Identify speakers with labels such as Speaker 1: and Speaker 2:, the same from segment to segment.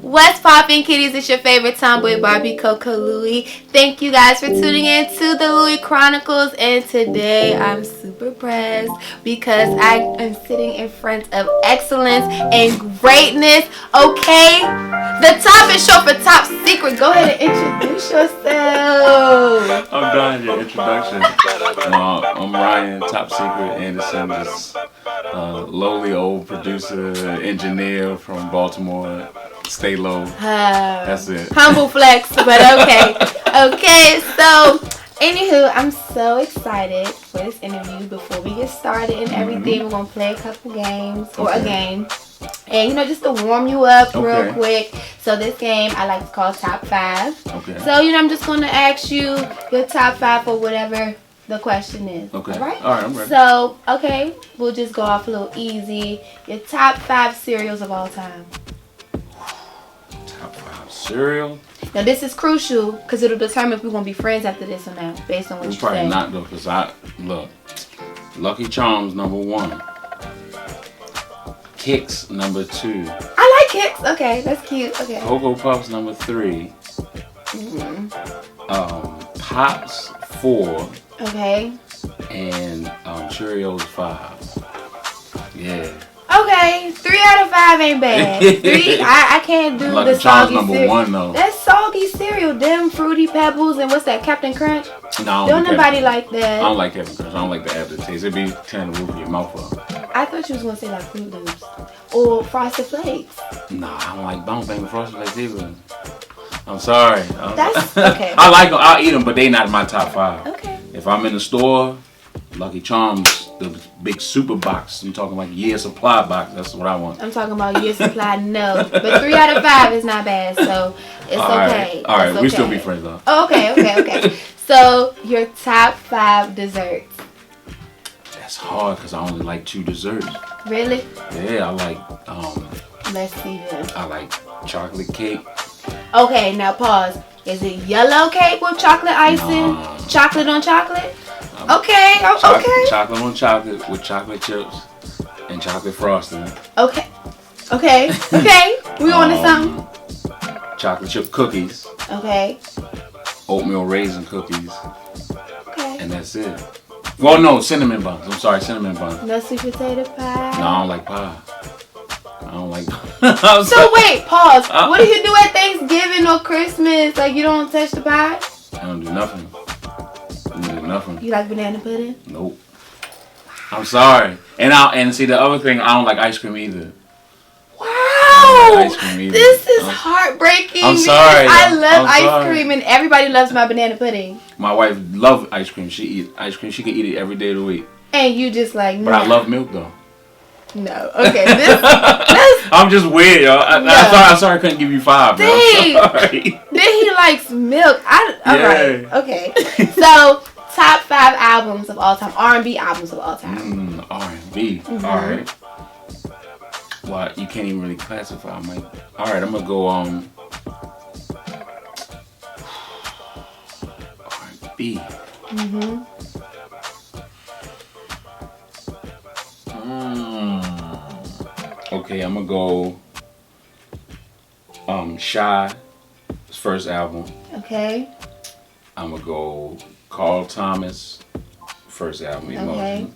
Speaker 1: What's poppin', kitties? It's your favorite tomboy Barbie, CoCo Louie. Thank you guys for tuning in to the Louie Chronicles. And today I'm super pressed because I am sitting in front of excellence and greatness. Okay? The top is short for top secret. Go ahead and introduce yourself.
Speaker 2: I'm done your introduction. I'm Ryan, top secret Anderson, this lowly old producer, engineer from Baltimore. Stay low. That's it.
Speaker 1: Humble flex, but okay. Okay, so anywho, I'm so excited for this interview. Before we get started and everything, we're gonna play a couple games or a game. And just to warm you up real quick. So this game I like to call Top 5.
Speaker 2: Okay.
Speaker 1: So I'm just gonna ask you your top 5 for whatever the question is.
Speaker 2: Okay.
Speaker 1: All right?
Speaker 2: Alright, I'm ready.
Speaker 1: So, okay, we'll just go off a little easy. Your top 5 cereals of all time.
Speaker 2: Top 5 cereal?
Speaker 1: Now this is crucial because it'll determine if we're gonna be friends after this or not, based on what you say.
Speaker 2: Probably not though, because look, Lucky Charms #1. Kicks #2.
Speaker 1: I like Kicks. Okay, that's cute. Okay.
Speaker 2: Cocoa Puffs #3. Pops 4.
Speaker 1: Okay.
Speaker 2: And Cheerios 5. Yeah.
Speaker 1: Okay, 3 out of 5 ain't bad. 3, I can't do
Speaker 2: Lucky
Speaker 1: the
Speaker 2: Charms
Speaker 1: soggy cereal.
Speaker 2: #1 though.
Speaker 1: That's soggy cereal. Them Fruity Pebbles and what's that, Captain Crunch?
Speaker 2: No,
Speaker 1: don't nobody like that.
Speaker 2: I don't like Captain Crunch. I don't like the aftertaste. It be tearing the roof of your mouth up.
Speaker 1: I thought you was gonna say like Fruit Loops or Frosted Flakes.
Speaker 2: Nah, I don't think Frosted Flakes either. I'm sorry.
Speaker 1: That's okay.
Speaker 2: I like them. I'll eat them, but they not in my top 5.
Speaker 1: Okay.
Speaker 2: If I'm in the store, Lucky Charms, the big super box. I'm talking like year supply box. That's what I want.
Speaker 1: I'm talking about year supply. No, but 3 out of 5 is not bad, so it's okay.
Speaker 2: All right,
Speaker 1: it's
Speaker 2: we
Speaker 1: okay.
Speaker 2: still be friends though.
Speaker 1: Oh, okay. So your top 5 desserts.
Speaker 2: That's hard because I only like 2 desserts.
Speaker 1: Really?
Speaker 2: Yeah, I like
Speaker 1: Let's see this.
Speaker 2: I like chocolate cake.
Speaker 1: Okay, now pause. Is it yellow cake with chocolate icing?
Speaker 2: Nah.
Speaker 1: Chocolate on chocolate? Okay. Okay.
Speaker 2: Chocolate on chocolate with chocolate chips and chocolate frosting.
Speaker 1: Okay. We on to something.
Speaker 2: Chocolate chip cookies.
Speaker 1: Okay.
Speaker 2: Oatmeal raisin cookies.
Speaker 1: Okay.
Speaker 2: And that's it. Well, no, cinnamon buns. I'm sorry, cinnamon buns.
Speaker 1: No sweet potato pie?
Speaker 2: No, I don't like pie. I don't like pie.
Speaker 1: So wait, pause. What do you do at Thanksgiving or Christmas? Like you don't touch the pie?
Speaker 2: I don't do nothing.
Speaker 1: You like banana pudding?
Speaker 2: Nope. I'm sorry. And see the other thing, I don't like ice cream either.
Speaker 1: Wow.
Speaker 2: Ice cream either.
Speaker 1: This is heartbreaking.
Speaker 2: I'm sorry.
Speaker 1: I love ice cream and everybody loves my banana pudding.
Speaker 2: My wife loves ice cream. She eat ice cream. She can eat it every day of the week.
Speaker 1: And you just like no.
Speaker 2: But I love milk though.
Speaker 1: No. Okay.
Speaker 2: I'm just weird, yo. I'm sorry I couldn't give you 5, man. I'm sorry.
Speaker 1: Then he likes milk. Alright. Okay. So top 5 albums of all time. R&B albums of all time.
Speaker 2: R&B. Alright. Well, you can't even really classify. Alright, I'm gonna go R&B. Okay, I'm gonna go Shy, his first album.
Speaker 1: Okay.
Speaker 2: I'm gonna go Carl Thomas, first album, Emotion.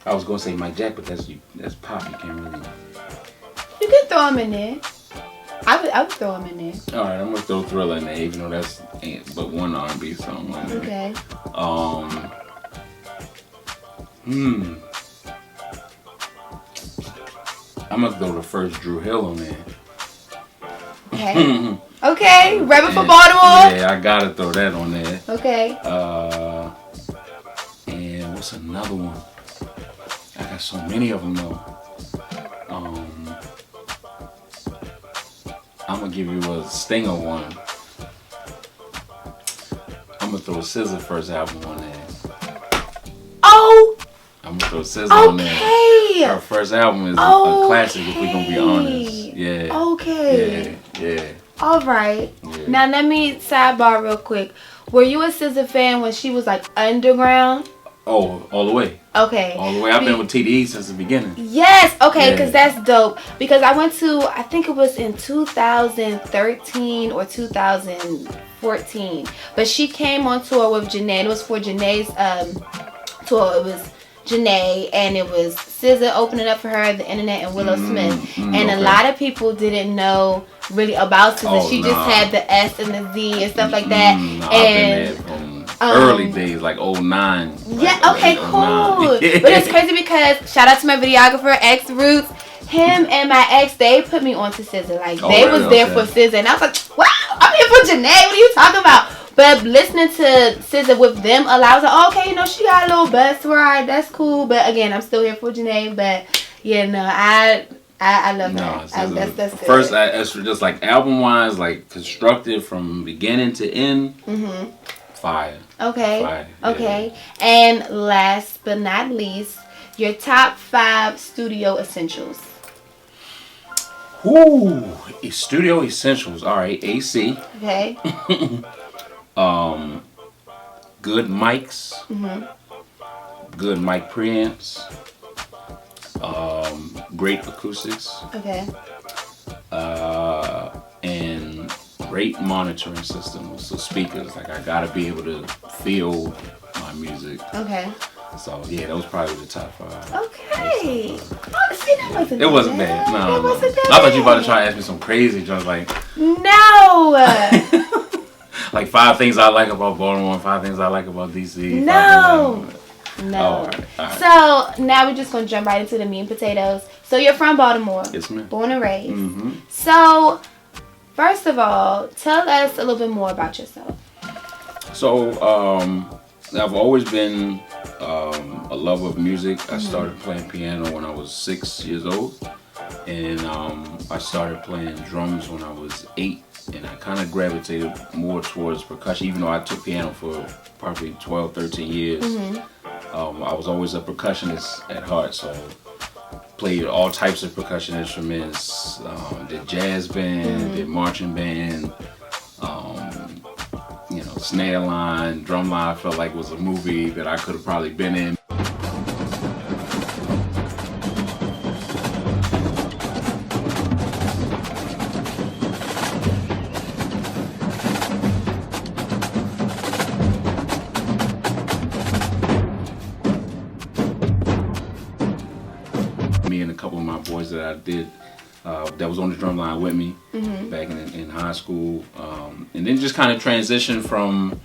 Speaker 2: I was gonna say Mike Jack, but that's pop. You can't really.
Speaker 1: You can throw him in there. I would throw him in there.
Speaker 2: All right, I'm gonna throw Thriller in there, even though that's ain't but one R&B song on there.
Speaker 1: Okay.
Speaker 2: I'm gonna throw the first Drew Hill on there.
Speaker 1: Okay. Okay. Rebel for Baltimore.
Speaker 2: Yeah, I gotta throw that on there.
Speaker 1: Okay.
Speaker 2: And what's another one? I got so many of them though. I'm gonna give you a stinger one. I'm gonna throw SZA first album on there.
Speaker 1: Oh.
Speaker 2: I'm gonna throw SZA on there.
Speaker 1: Okay.
Speaker 2: Her first album is a classic, if we're gonna be honest. Yeah.
Speaker 1: Okay.
Speaker 2: Yeah.
Speaker 1: All right.
Speaker 2: Yeah.
Speaker 1: Now let me sidebar real quick. Were you a SZA fan when she was like underground?
Speaker 2: Oh, all the way.
Speaker 1: Okay.
Speaker 2: All the way. I've been with TDE since the beginning.
Speaker 1: Yes. Okay, because that's dope. Because I went to, I think it was in 2013 or 2014. But she came on tour with Janae. It was for Janae's tour. It was Janae, and it was SZA opening up for her, the internet, and Willow Smith. And a lot of people didn't know really about SZA. She just had the S and the Z and stuff like that.
Speaker 2: No, I've been there from early days, like 09.
Speaker 1: Yeah, okay, cool. But it's crazy because, shout out to my videographer, X Roots. Him and my ex, they put me onto SZA. Like, they was there for SZA. And I was like, wow, I'm here for Janae. What are you talking about? But listening to SZA with them allows, like, okay, you know, she got a little bus ride. That's cool. But again, I'm still here for Janae. But yeah, no, I love that. That's good.
Speaker 2: First, as for just like album wise, like constructed from beginning to end, fire.
Speaker 1: Okay.
Speaker 2: Fire,
Speaker 1: okay. Yeah. And last but not least, your top 5 studio essentials.
Speaker 2: Ooh, studio essentials. All right, AC.
Speaker 1: Okay.
Speaker 2: Good mics. Good mic preamps. Great acoustics.
Speaker 1: Okay.
Speaker 2: And great monitoring systems. So speakers, like I gotta be able to feel my music.
Speaker 1: Okay.
Speaker 2: So yeah, those probably the top 5.
Speaker 1: Okay. Oh, see, that wasn't
Speaker 2: It wasn't bad. No,
Speaker 1: it wasn't that
Speaker 2: I thought you about to try to ask me some crazy jokes like.
Speaker 1: No.
Speaker 2: Like 5 things I like about Baltimore, 5 things I like about DC.
Speaker 1: No. No.
Speaker 2: All right.
Speaker 1: So now we're just gonna jump right into the meat and potatoes. So you're from Baltimore.
Speaker 2: Yes, ma'am.
Speaker 1: Born and raised. So first of all, tell us a little bit more about yourself.
Speaker 2: So I've always been a lover of music. I started playing piano when I was 6 years old, and I started playing drums when I was 8. And I kind of gravitated more towards percussion, even though I took piano for probably 12, 13 years. I was always a percussionist at heart, so played all types of percussion instruments, did jazz band, did marching band, snare line, drum line. I felt like was a movie that I could have probably been in. Me and a couple of my boys that I did that was on the drum line with me back in high school, and then just kind of transitioned from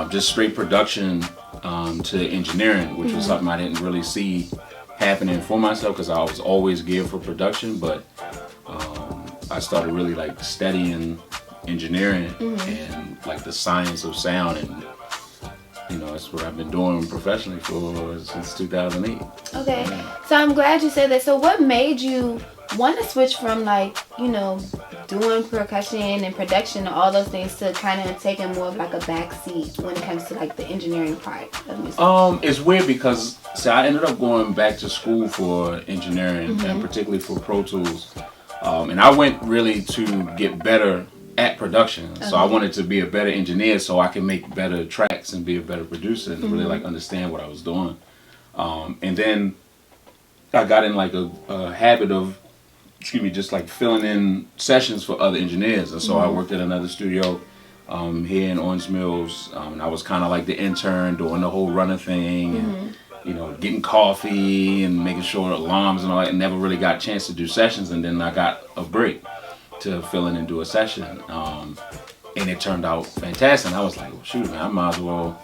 Speaker 2: just straight production to engineering, which was something I didn't really see happening for myself because I was always geared for production, but I started really like studying engineering and like the science of sound, and that's what I've been doing professionally for since 2008.
Speaker 1: Okay, so I'm glad you said that. So what made you want to switch from doing percussion and production and all those things to kind of taking more of like a back seat when it comes to like the engineering part of music?
Speaker 2: It's weird because I ended up going back to school for engineering and particularly for Pro Tools, and I went really to get better at production. So I wanted to be a better engineer so I can make better tracks and be a better producer and really like understand what I was doing. And then I got in like a habit of just like filling in sessions for other engineers. And so I worked at another studio here in Orange Mills, and I was kind of like the intern doing the whole runner thing and getting coffee and making sure alarms and all that, and never really got a chance to do sessions. And then I got a break to fill in and do a session, and it turned out fantastic. And I was like, well, shoot, man, I might as well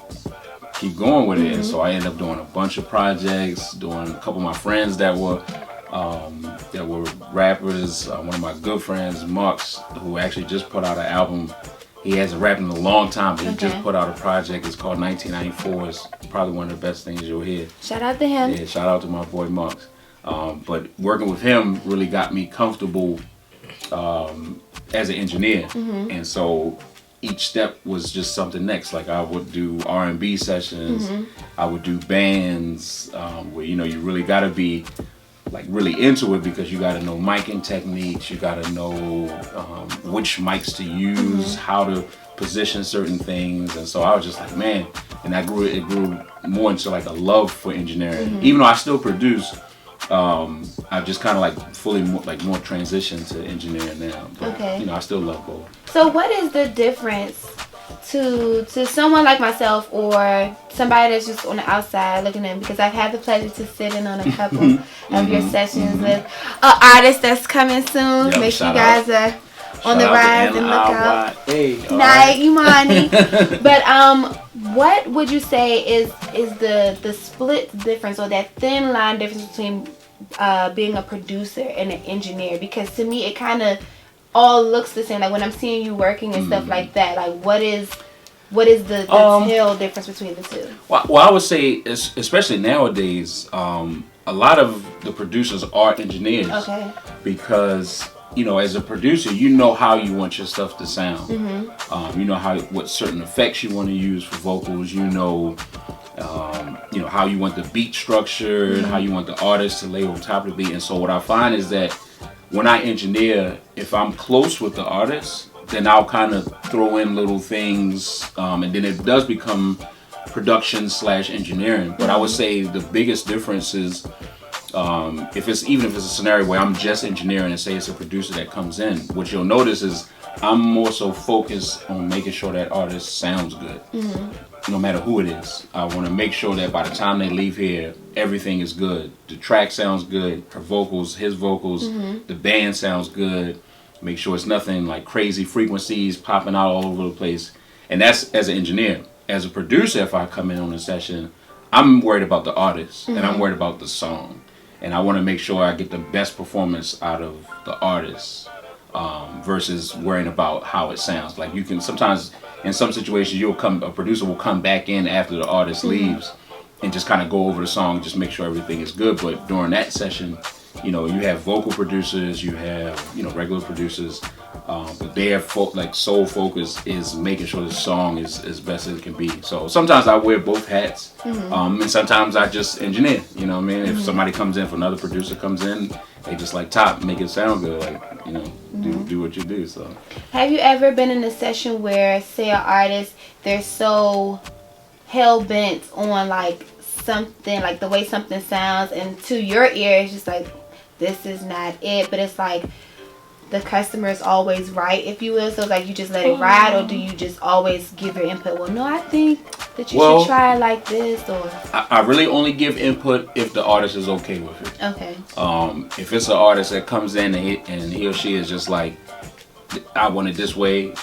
Speaker 2: keep going with it. And so I ended up doing a bunch of projects, doing a couple of my friends that were rappers. One of my good friends, Mux, who actually just put out an album. He hasn't rapped in a long time, but he just put out a project. It's called 1994. It's probably one of the best things you'll hear.
Speaker 1: Shout out to him.
Speaker 2: Yeah, shout out to my boy Mux. But working with him really got me comfortable as an engineer, and so each step was just something next. Like I would do R&B sessions, I would do bands where you really got to be like really into it because you got to know miking techniques, you got to know which mics to use, how to position certain things, and so I was just like, man, and it grew more into like a love for engineering. Even though I still produce, I've just kind of like fully more transitioned to engineering now. But,
Speaker 1: Okay.
Speaker 2: you know, I still love both.
Speaker 1: So what is the difference to someone like myself or somebody that's just on the outside looking in? Because I've had the pleasure to sit in on a couple of your sessions with an artist that's coming soon.
Speaker 2: Yep,
Speaker 1: Make sure you
Speaker 2: shout
Speaker 1: guys
Speaker 2: out.
Speaker 1: are on the rise and look out.
Speaker 2: Hey,
Speaker 1: Night, Imani. But what would you say is the split difference or that thin line difference between being a producer and an engineer? Because to me, it kind of all looks the same. Like when I'm seeing you working and stuff like that. Like what is the tail difference between the two?
Speaker 2: Well, I would say, especially nowadays, a lot of the producers are engineers.
Speaker 1: Okay.
Speaker 2: Because, you know, as a producer, you know how you want your stuff to sound. You know what certain effects you want to use for vocals. You know how you want the beat structure, how you want the artist to lay on top of the beat. And so what I find is that when I engineer, if I'm close with the artist, then I'll kind of throw in little things, and then it does become production / engineering. But I would say the biggest difference is if it's a scenario where I'm just engineering and say it's a producer that comes in, what you'll notice is I'm more so focused on making sure that artist sounds good. No matter who it is. I want to make sure that by the time they leave here, everything is good. The track sounds good, her vocals, his vocals, the band sounds good. Make sure it's nothing like crazy frequencies popping out all over the place. And that's as an engineer. As a producer, if I come in on a session, I'm worried about the artist and I'm worried about the song. And I want to make sure I get the best performance out of the artist versus worrying about how it sounds. Like you can sometimes, in some situations, a producer will come back in after the artist leaves and just kind of go over the song, just make sure everything is good. But during that session, you know, you have vocal producers, you have, you know, regular producers, but their sole focus is making sure the song is as best as it can be. So sometimes I wear both hats, and sometimes I just engineer. You know what I mean? If somebody comes in, if another producer comes in, they just like make it sound good, like, you know, do what you do. So
Speaker 1: have you ever been in a session where, say, an artist, they're so hell bent on like something, like the way something sounds, and to your ear it's just like, this is not it, but it's like the customer is always right, if you will, so it's like you just let it ride, or do you just always give your input? Well, no, I think that you should try it like this, or
Speaker 2: I really only give input if the artist is okay with it.
Speaker 1: Okay.
Speaker 2: If it's an artist that comes in and he or she is just like, I want it this way,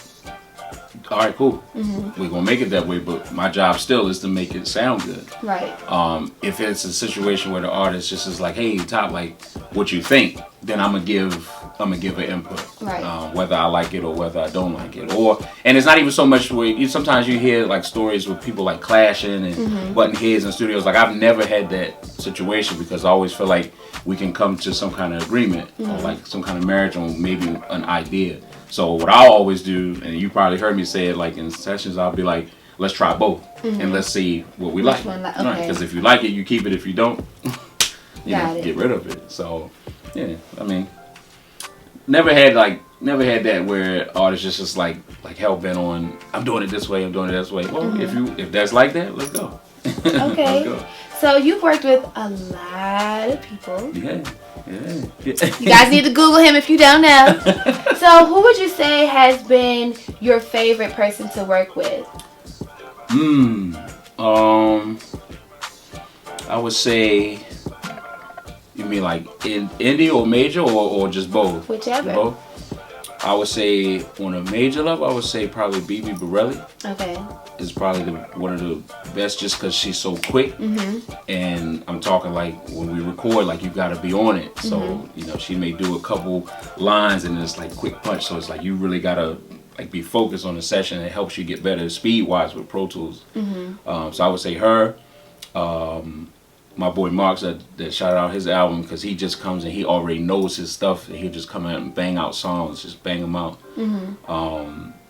Speaker 2: all right, cool. We're gonna make it that way, but my job still is to make it sound good.
Speaker 1: Right.
Speaker 2: If it's a situation where the artist just is like, hey, Top, like, what you think? Then I'm gonna give an input.
Speaker 1: Right.
Speaker 2: Whether I like it or whether I don't like it, and it's not even so much where sometimes you hear like stories with people like clashing and butting heads in studios. Like I've never had that situation because I always feel like we can come to some kind of agreement or like some kind of marriage on maybe an idea. So what I always do, and you probably heard me say it like in sessions, I'll be like, let's try both and let's see what we like. Because if you like it, you keep it. If you don't, get rid of it. So yeah, I mean, never had that where artists just like hell bent on, I'm doing it this way, I'm doing it this way. Well, if that's like that, let's go.
Speaker 1: Okay.
Speaker 2: Let's go.
Speaker 1: So you've worked with a lot of people.
Speaker 2: Yeah.
Speaker 1: You guys need to Google him if you don't know. So who would you say has been your favorite person to work with?
Speaker 2: I would say, you mean like in indie or major or just both?
Speaker 1: Whichever.
Speaker 2: Both? I would say on a major level, I would say probably BB Borelli.
Speaker 1: Okay.
Speaker 2: Is probably one of the best just because she's so quick. And I'm talking like when we record, like you got to be on it. So, you know, she may do a couple lines and it's like quick punch. So it's like you really got to like be focused on the session. It helps you get better speed-wise with Pro Tools. So I would say her. My boy Marks that shouted out his album because he just comes and he already knows his stuff and he'll just come out and bang out songs, just bang them out.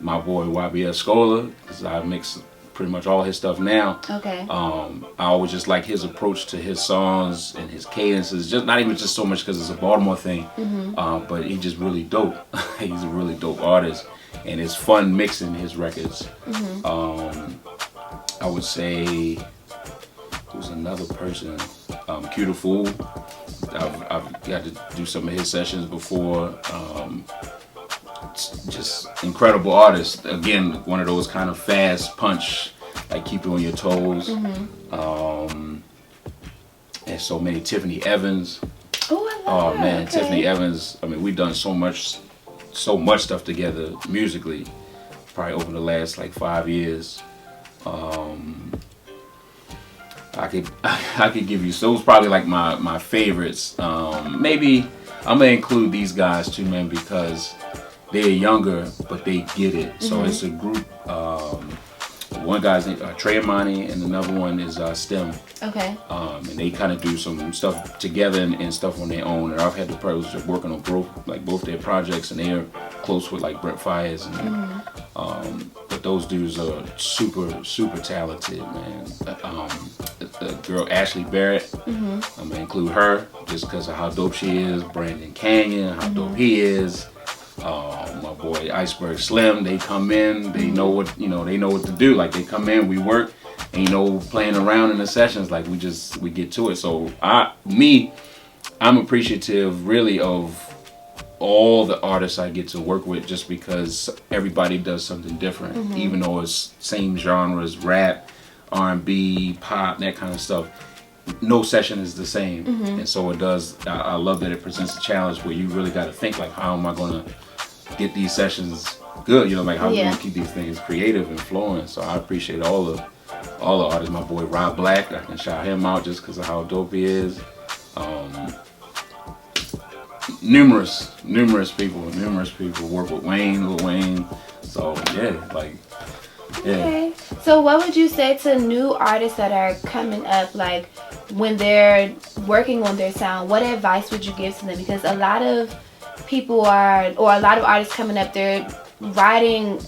Speaker 2: My boy YBS Scola, because I mix pretty much all his stuff now.
Speaker 1: Okay.
Speaker 2: I always just like his approach to his songs and his cadences, just not even just so much because it's a Baltimore thing, but he's just really dope. He's a really dope artist. and it's fun mixing his records. I would say who's another person, Q the Fool. I've got to do some of his sessions before. Just incredible artist. Again, one of those kind of fast punch, like keep you on your toes. And so many. Tiffany Evans.
Speaker 1: Oh, I love her.
Speaker 2: Man,
Speaker 1: okay.
Speaker 2: Tiffany Evans. I mean, we've done so much stuff together musically, probably over the last like 5 years. I could give you those probably like my favorites. Maybe I'm gonna include these guys too, man, because they're younger but they get it. So it's a group. One guy's named Trey Amani, and another one is STEM.
Speaker 1: Okay.
Speaker 2: And they kind of do some stuff together and stuff on their own. And I've had the privilege of working on both their projects, and they're close with like Brent Fires. And, but those dudes are super talented, man. The girl Ashley Barrett, I'm gonna include her just because of how dope she is. Brandon Canyon, how dope he is. My boy Iceberg Slim, they come in, they know what to do. Like they come in, we work, ain't no playing around in the sessions. Like we get to it. So I'm appreciative really of all the artists I get to work with, just because everybody does something different, even though it's same genres, rap, R&B, pop, that kind of stuff. No session is the same, and so it does. I love that it presents a challenge where you really got to think like, how am I gonna get these sessions good? You know, like how do we keep these things creative and flowing? So I appreciate all the artists. My boy Rob Black, I can shout him out just because of how dope he is. Numerous people work with Lil Wayne. So
Speaker 1: Okay. So what would you say to new artists that are coming up, like when they're working on their sound? What advice would you give to them? Because a lot of artists coming up, they're riding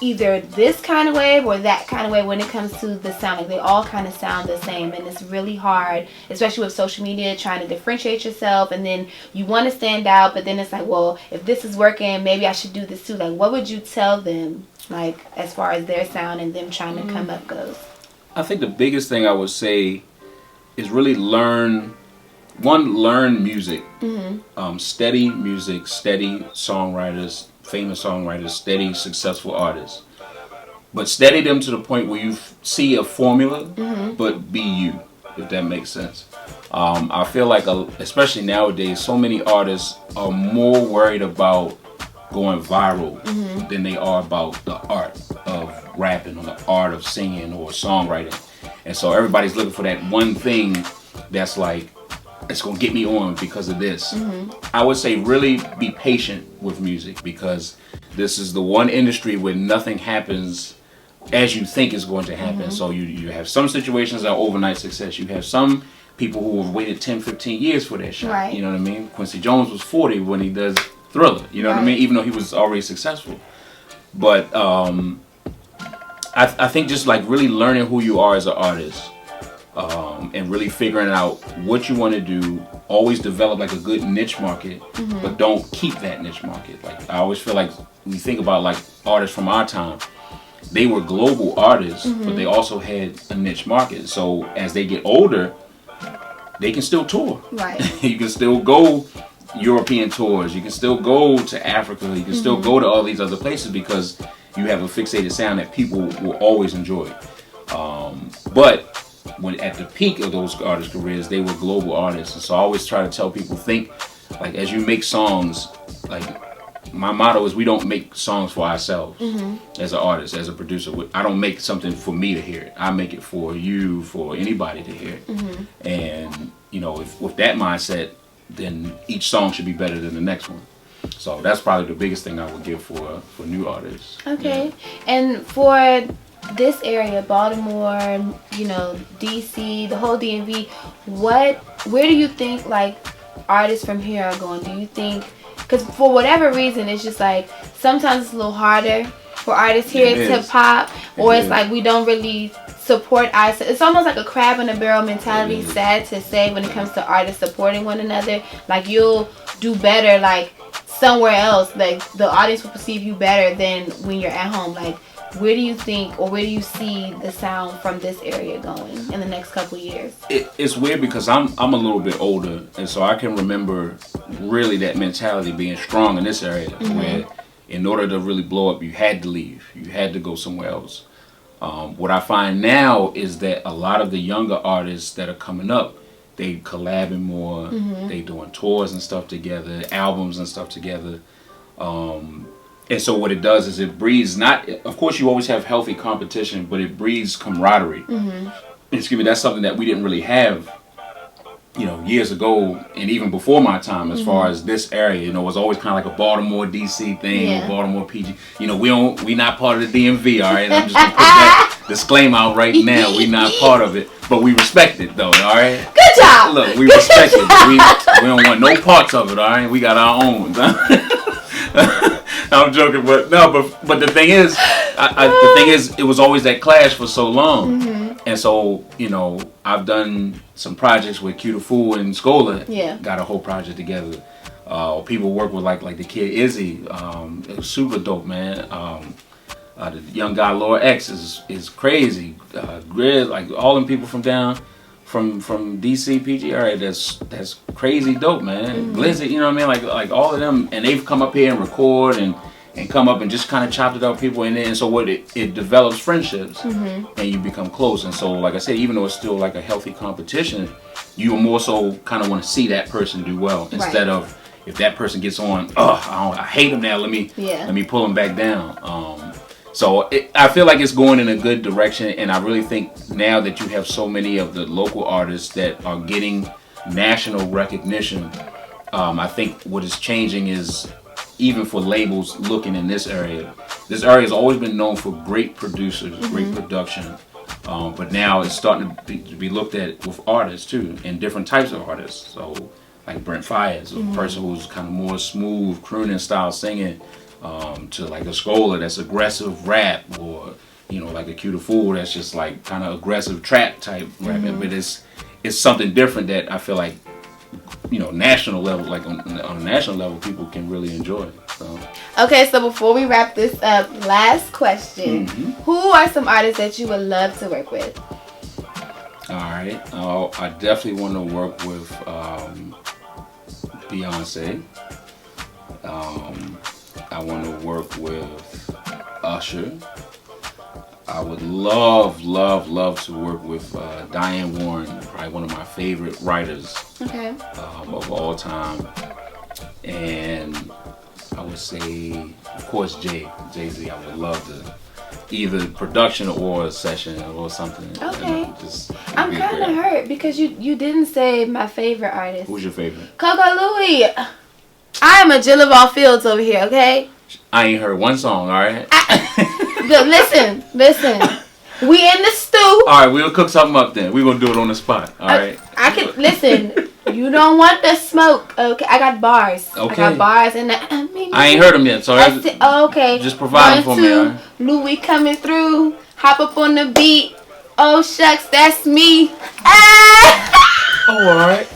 Speaker 1: either this kind of wave or that kind of wave when it comes to the sound. Like they all kind of sound the same, and it's really hard, especially with social media, trying to differentiate yourself, and then you want to stand out, but then it's like, well, if this is working, maybe I should do this too. Like, what would you tell them, like as far as their sound and them trying to come up goes?
Speaker 2: I think the biggest thing I would say is really learn music. Steady music, steady songwriters, famous songwriters, steady successful artists. But steady them to the point where you see a formula, but be you, if that makes sense. I feel like, especially nowadays, so many artists are more worried about going viral than they are about the art of rapping or the art of singing or songwriting. And so everybody's looking for that one thing that's like, it's gonna get me on because of this. I would say really be patient with music, because this is the one industry where nothing happens as you think is going to happen. So you have some situations that are overnight success. You have some people who have waited 10, 15 years for their shot.
Speaker 1: Right.
Speaker 2: You know what I mean? Quincy Jones was 40 when he does Thriller. You know what I mean? Even though he was already successful. But I think just like really learning who you are as an artist. And really figuring out what you want to do. Always develop like a good niche market, but don't keep that niche market. Like I always feel like we think about like artists from our time, they were global artists, but they also had a niche market. So as they get older, they can still tour.
Speaker 1: Right.
Speaker 2: You can still go European tours. You can still go to Africa. You can still go to all these other places because you have a fixated sound that people will always enjoy. But when at the peak of those artists' careers, they were global artists. And so I always try to tell people, think like as you make songs, like my motto is we don't make songs for ourselves as an artist, as a producer. I don't make something for me to hear it. I make it for you, for anybody to hear it. And you know, if with that mindset, then each song should be better than the next one. So that's probably the biggest thing I would give for new artists.
Speaker 1: Okay. Yeah. And for this area, Baltimore, you know, DC, the whole DMV, where do you think like artists from here are going? Do you think, because for whatever reason, it's just like sometimes it's a little harder for artists here to pop, or it's like we don't really support us. It's almost like a crab in a barrel mentality, sad to say, when it comes to artists supporting one another. Like you'll do better like somewhere else, like the audience will perceive you better than when you're at home. Like, where do you think, or where do you see the sound from this area going in the next couple of years?
Speaker 2: It's weird because I'm a little bit older, and so I can remember really that mentality being strong in this area, where in order to really blow up, you had to leave, you had to go somewhere else. What I find now is that a lot of the younger artists that are coming up, they collabing more, they doing tours and stuff together, albums and stuff together. And so what it does is it breeds, not, of course you always have healthy competition, but it breeds camaraderie. Excuse me, that's something that we didn't really have, you know, years ago and even before my time as far as this area. You know, it was always kind of like a Baltimore, DC thing, or Baltimore, PG. You know, we not part of the DMV, all right? I'm just going to put that disclaimer out right now. We not part of it, but we respect it though, all right?
Speaker 1: Good job!
Speaker 2: Look, we respect it. We don't want no parts of it, all right? We got our own. I'm joking, but no, but the thing is, it was always that clash for so long, and so you know, I've done some projects with Q the Fool and Scola. Got a whole project together. People work with like the kid Izzy. It was super dope, man. The young guy Laura X is crazy. Grizz, like all them people from down. From DC, PG, all right, that's crazy dope, man. Blizzard, you know what I mean? Like all of them, and they've come up here and record and come up and just kind of chopped it up with people, and so what it develops friendships, and you become close. And so, like I said, even though it's still like a healthy competition, you more so kind of want to see that person do well instead of if that person gets on, I hate him now. Let me pull him back down. So I feel like it's going in a good direction, and I really think now that you have so many of the local artists that are getting national recognition, I think what is changing is even for labels looking in this area. This area has always been known for great producers, great production, but now it's starting to be looked at with artists too, and different types of artists. So like Brent Fayez, a person who's kind of more smooth, crooning style singing, to like a Scola that's aggressive rap, or you know, like a Q the Fool that's just like kind of aggressive trap type rapping. But it's something different that I feel like, you know, national level, like on a national level, people can really enjoy. So. Okay,
Speaker 1: so before we wrap this up, last question: who are some artists that you would love to work with?
Speaker 2: All right, I definitely want to work with Beyonce. I want to work with Usher. I would love to work with Diane Warren, probably one of my favorite writers of all time. And I would say, of course, Jay-Z. I would love to either production or a session or something.
Speaker 1: Okay. I'm kind of hurt because you didn't say my favorite artist.
Speaker 2: Who's your favorite?
Speaker 1: CoCo Louie. I am a Jill of all fields over here, okay?
Speaker 2: I ain't heard one song, all right?
Speaker 1: Listen. We in the stew.
Speaker 2: All right, we'll cook something up then. We're going to do it on the spot, all right?
Speaker 1: I can, listen, you don't want the smoke, okay? I got bars. Okay. I got bars and
Speaker 2: I ain't heard them yet, so
Speaker 1: okay.
Speaker 2: Just provide them for me, all right?
Speaker 1: Louie coming through, hop up on the beat. Oh, shucks, that's me.
Speaker 2: Oh, all right.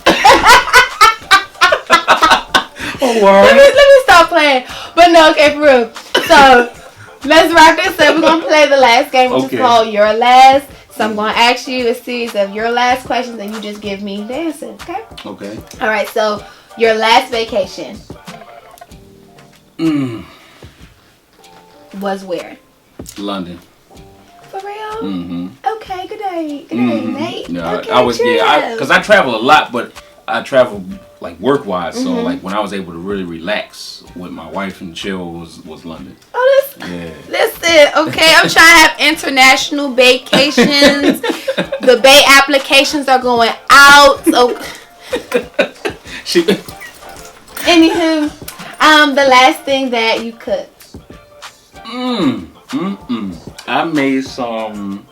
Speaker 1: Let me stop playing. But no, okay, for real. So let's wrap this up. We're gonna play the last game, which is called Your Last. So I'm gonna ask you a series of your last questions, and you just give me the answer. Okay?
Speaker 2: Okay.
Speaker 1: All right. So your last vacation was where?
Speaker 2: London.
Speaker 1: For real?
Speaker 2: Mm-hmm.
Speaker 1: Okay. Good day, mate.
Speaker 2: Yeah,
Speaker 1: okay,
Speaker 2: because I travel a lot, but I travel like work wise, so like when I was able to really relax with my wife and chill was London.
Speaker 1: Oh, listen, okay, I'm trying to have international vacations. The Bay applications are going out. So anywho, the last thing that you cooked.
Speaker 2: I made some.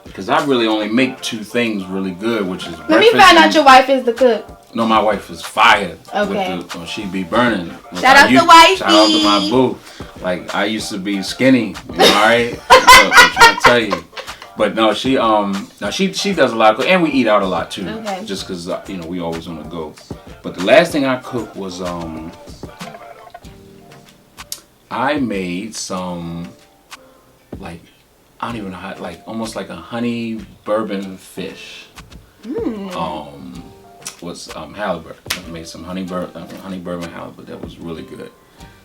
Speaker 2: Because I really only make two things really good, which is
Speaker 1: Let me find out your wife is the cook.
Speaker 2: No, my wife is fire.
Speaker 1: Okay.
Speaker 2: She be burning.
Speaker 1: Shout out to wifey.
Speaker 2: Shout out to my boo. Like, I used to be skinny, you know, alright? I'm trying to tell you. But no, she does a lot of cooking. And we eat out a lot too.
Speaker 1: Okay.
Speaker 2: Just because, you know, we always want to go. But the last thing I cooked was, I made some, like, I don't even know how, like, almost like a honey bourbon fish. Halibut. I made some honey bourbon halibut that was really good.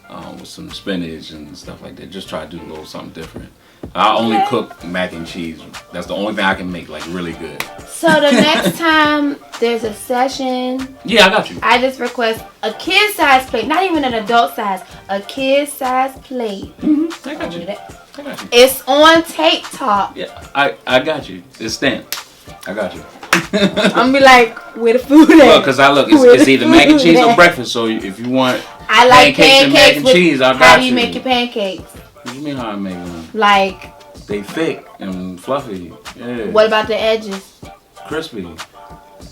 Speaker 2: With some spinach and stuff like that. Just try to do a little something different. I only cook mac and cheese. That's the only thing I can make, like, really good.
Speaker 1: So the next time there's a session,
Speaker 2: yeah, I got you.
Speaker 1: I just request a kid size plate, not even an adult size, a kid size plate.
Speaker 2: I got you.
Speaker 1: It's on tape top.
Speaker 2: Yeah, I got you. It's stamped. I got you.
Speaker 1: I'm gonna be like, where the food at?
Speaker 2: Well, cause I look, it's either mac and cheese or breakfast. So if you want
Speaker 1: I like pancakes
Speaker 2: and mac and cheese, I got you.
Speaker 1: How do you make your pancakes?
Speaker 2: What do you mean how I make them?
Speaker 1: Like,
Speaker 2: they thick and fluffy. Yeah.
Speaker 1: What about the edges?
Speaker 2: Crispy.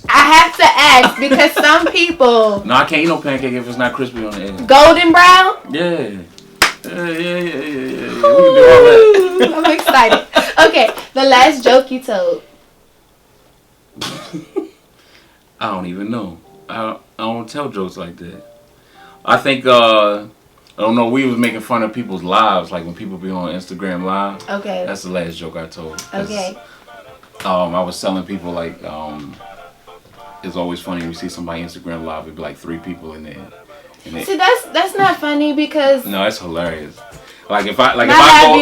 Speaker 1: I have to ask because some people.
Speaker 2: No, I can't eat no pancake if it's not crispy on the edge.
Speaker 1: Golden brown?
Speaker 2: Yeah. Yeah. We can do all that.
Speaker 1: I'm excited. Okay, the last joke you told.
Speaker 2: I don't even know. I don't tell jokes like that. I think I don't know. We was making fun of people's lives, like when people be on Instagram Live.
Speaker 1: Okay.
Speaker 2: That's the last joke I told.
Speaker 1: Okay.
Speaker 2: I was telling people like it's always funny when you see somebody Instagram Live. It'd be like 3 people in there.
Speaker 1: See, that's not funny because.
Speaker 2: No, it's hilarious. Like if I go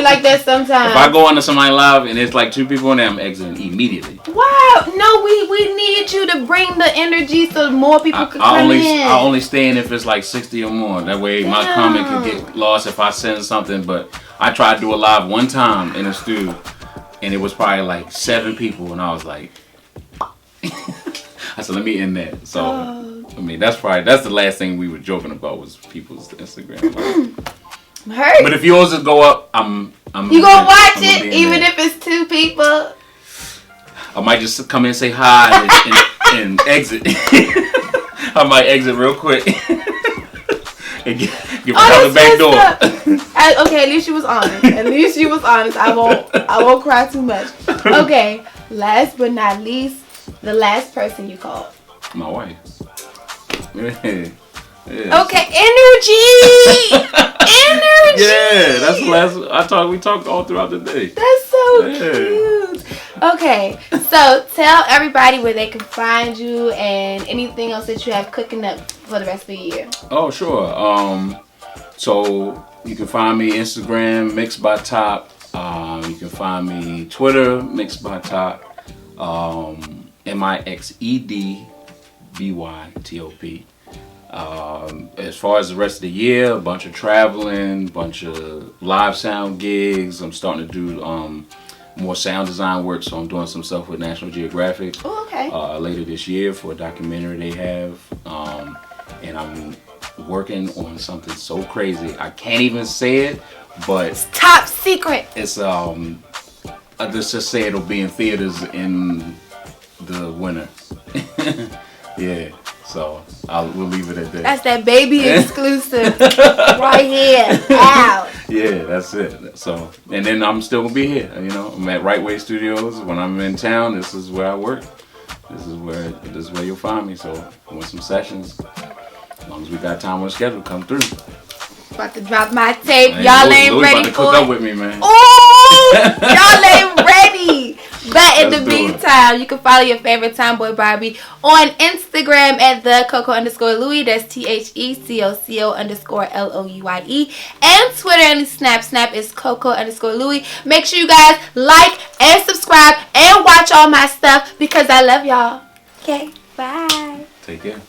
Speaker 1: like that sometimes.
Speaker 2: If I go onto somebody live and it's like 2 people in there, I'm exiting immediately.
Speaker 1: Wow, no, we need you to bring the energy so more people can come in.
Speaker 2: I only stay in if it's like 60 or more. That way my comment could get lost if I send something. But I tried to do a live one time in a studio, and it was probably like 7 people, and I was like, I said, let me end that. So I mean, that's the last thing we were joking about was people's Instagram live.
Speaker 1: Hurt.
Speaker 2: But if yours just go up, I'm
Speaker 1: you gonna watch it even if it's 2 people.
Speaker 2: I might just come in and say hi and exit. I might exit real quick and give out the back door.
Speaker 1: Okay, at least you was honest. I won't cry too much. Okay, last but not least, the last person you called.
Speaker 2: My wife.
Speaker 1: Yeah, okay, energy.
Speaker 2: Yeah, that's the last. We talked all throughout the day.
Speaker 1: That's so cute. Okay, so tell everybody where they can find you and anything else that you have cooking up for the rest of the year.
Speaker 2: Oh, sure. So you can find me Instagram Mixed by Top. You can find me Twitter Mixed by Top. MIXEDBYTOP. As far as the rest of the year, a bunch of traveling, bunch of live sound gigs. I'm starting to do more sound design work, so I'm doing some stuff with National Geographic.
Speaker 1: Oh, okay.
Speaker 2: Later this year for a documentary they have, and I'm working on something so crazy I can't even say it, but
Speaker 1: it's top secret.
Speaker 2: It's let's just say it'll be in theaters in the winter. Yeah. So we'll leave it at that.
Speaker 1: That's that baby exclusive right here. Out.
Speaker 2: Yeah, that's it. So, and then I'm still gonna be here. You know, I'm at Right Way Studios. When I'm in town, this is where I work. This is where you'll find me. So, with some sessions, as long as we got time on the schedule, come through.
Speaker 1: About to drop my tape. Y'all ain't ready
Speaker 2: about to
Speaker 1: for
Speaker 2: cook
Speaker 1: it.
Speaker 2: Up with me, man.
Speaker 1: Ooh, y'all ain't ready. But in the meantime, you can follow your favorite Tomboy Barbie on Instagram at the CoCo _Louie. That's THECOCO _LOUIE. And Twitter and Snap is CoCo _Louie. Make sure you guys like and subscribe and watch all my stuff because I love y'all. Okay, bye.
Speaker 2: Take care.